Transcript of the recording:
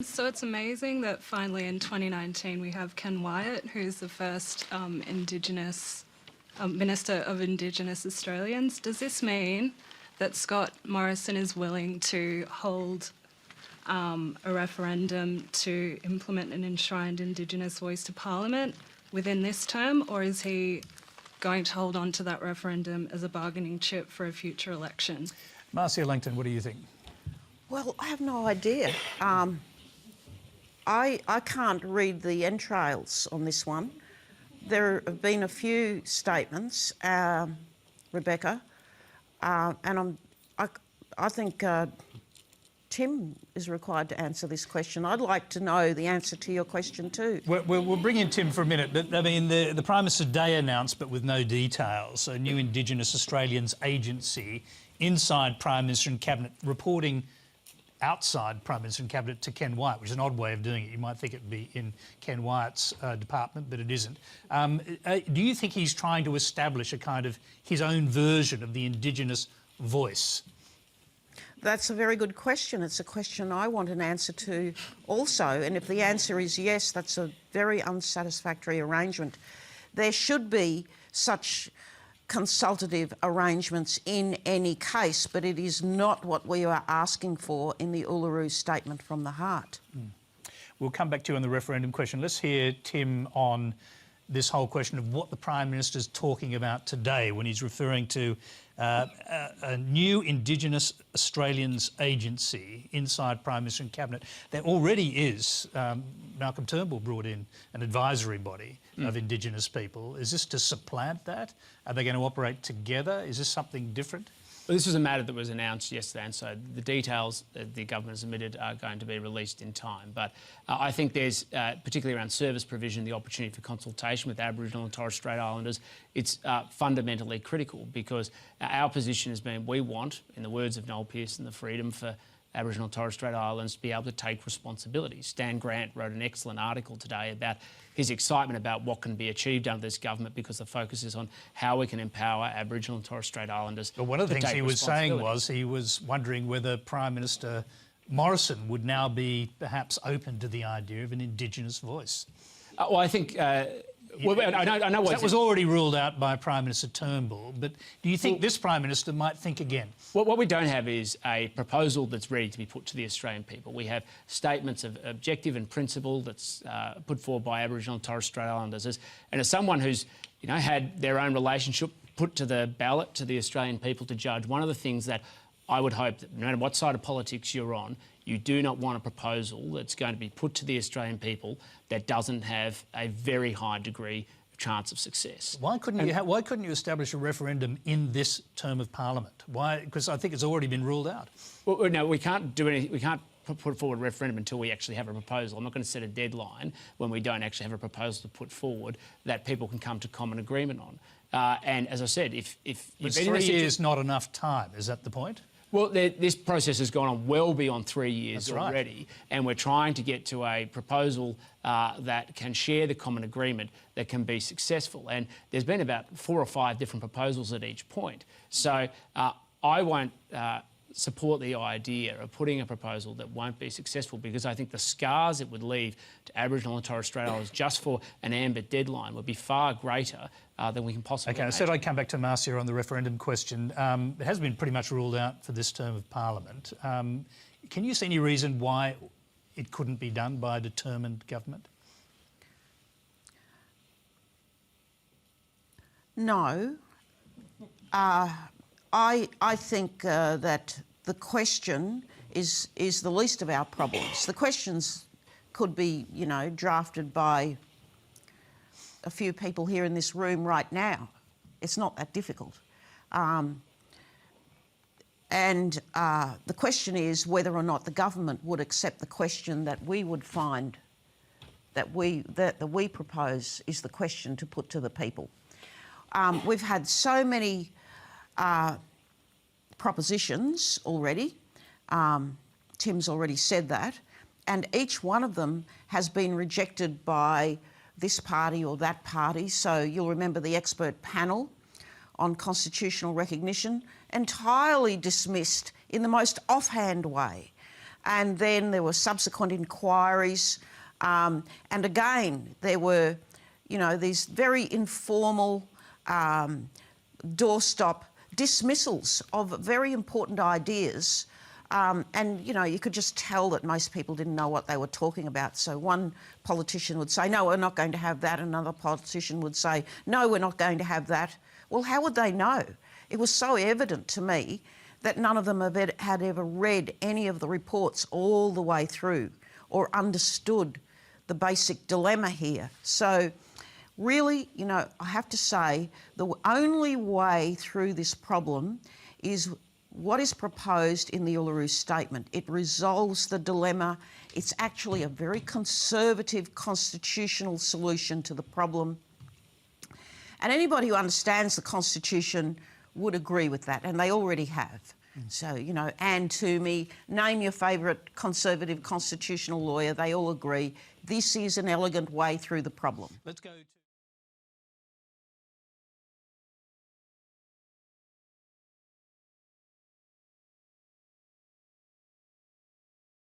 So it's amazing that finally in 2019 we have Ken Wyatt, who's the first Indigenous Minister of Indigenous Australians. Does this mean that Scott Morrison is willing to hold a referendum to implement an enshrined Indigenous voice to Parliament within this term, or is he going to hold on to that referendum as a bargaining chip for a future election? Marcia Langton, what do you think? Well, I have no idea. I can't read the entrails on this one. There have been a few statements, Rebecca, and I think Tim is required to answer this question. I'd like to know the answer to your question too. We'll bring in Tim for a minute, but I mean, the Prime Minister today announced, but with no details, a new Indigenous Australians agency inside Prime Minister and Cabinet, reporting outside Prime Minister and Cabinet to Ken Wyatt, which is an odd way of doing it. You might think it'd be in Ken Wyatt's department, but it isn't. Do you think he's trying to establish a kind of his own version of the Indigenous voice? That's a very good question. It's a question I want an answer to also. And if the answer is yes, that's a very unsatisfactory arrangement. There should be such consultative arrangements in any case, but it is not what we are asking for in the Uluru Statement from the Heart. We'll come back to you on the referendum question. Let's hear Tim on this whole question of what the Prime Minister's talking about today when he's referring to a new Indigenous Australians agency inside Prime Minister and Cabinet. There already is, Malcolm Turnbull brought in an advisory body of Indigenous people. Is this to supplant that? Are they going to operate together? Is this something different? Well, this was a matter that was announced yesterday, and so the details that the government has admitted are going to be released in time. But I think there's, particularly around service provision, the opportunity for consultation with Aboriginal and Torres Strait Islanders. It's fundamentally critical because our position has been we want, in the words of Noel Pearson, the freedom for Aboriginal and Torres Strait Islands to be able to take responsibility. Stan Grant wrote an excellent article today about his excitement about what can be achieved under this government because the focus is on how we can empower Aboriginal and Torres Strait Islanders. But one of the things he was saying was he was wondering whether Prime Minister Morrison would now be perhaps open to the idea of an Indigenous voice. Well, I think... well, I know that was already ruled out by Prime Minister Turnbull, but do you think this Prime Minister might think again? Well, what we don't have is a proposal that's ready to be put to the Australian people. We have statements of objective and principle that's put forward by Aboriginal and Torres Strait Islanders. And as someone who's had their own relationship put to the ballot to the Australian people to judge, one of the things that I would hope that no matter what side of politics you're on, you do not want a proposal that's going to be put to the Australian people that doesn't have a very high degree of chance of success. Why couldn't you establish a referendum in this term of Parliament? Why? Because I think it's already been ruled out. Well, no, we can't do anything. We can't put forward a referendum until we actually have a proposal. I'm not going to set a deadline when we don't actually have a proposal to put forward that people can come to common agreement on. And as I said, if 3 years not enough time, is that the point? Well, this process has gone on well beyond 3 years already, and we're trying to get to a proposal that can share the common agreement that can be successful. And there's been about 4 or 5 different proposals at each point. So I won't support the idea of putting a proposal that won't be successful because I think the scars it would leave to Aboriginal and Torres Strait Islanders just for an amber deadline would be far greater than we can possibly imagine. I said I'd come back to Marcia on the referendum question. It has been pretty much ruled out for this term of Parliament. Can you see any reason why it couldn't be done by a determined government? No. I think that the question is the least of our problems. The questions could be, drafted by a few people here in this room right now. It's not that difficult. And the question is whether or not the government would accept the question that we would find that we propose is the question to put to the people. We've had so many propositions already. Tim's already said that. And each one of them has been rejected by this party or that party. So you'll remember the expert panel on constitutional recognition, entirely dismissed in the most offhand way. and then there were subsequent inquiries, and again there were, you know, these very informal doorstop dismissals of very important ideas. And, you know, you could just tell that most people didn't know what they were talking about. So one politician would say, no, we're not going to have that. Another politician would say, no, we're not going to have that. Well, how would they know? It was so evident to me that none of them had ever read any of the reports all the way through or understood the basic dilemma here. So really, you know, I have to say the only way through this problem is what is proposed in the Uluru Statement. It resolves the dilemma. It's actually a very conservative constitutional solution to the problem. And anybody who understands the Constitution would agree with that, and they already have. So, you know, Anne Toomey, name your favourite conservative constitutional lawyer, they all agree this is an elegant way through the problem. Let's go to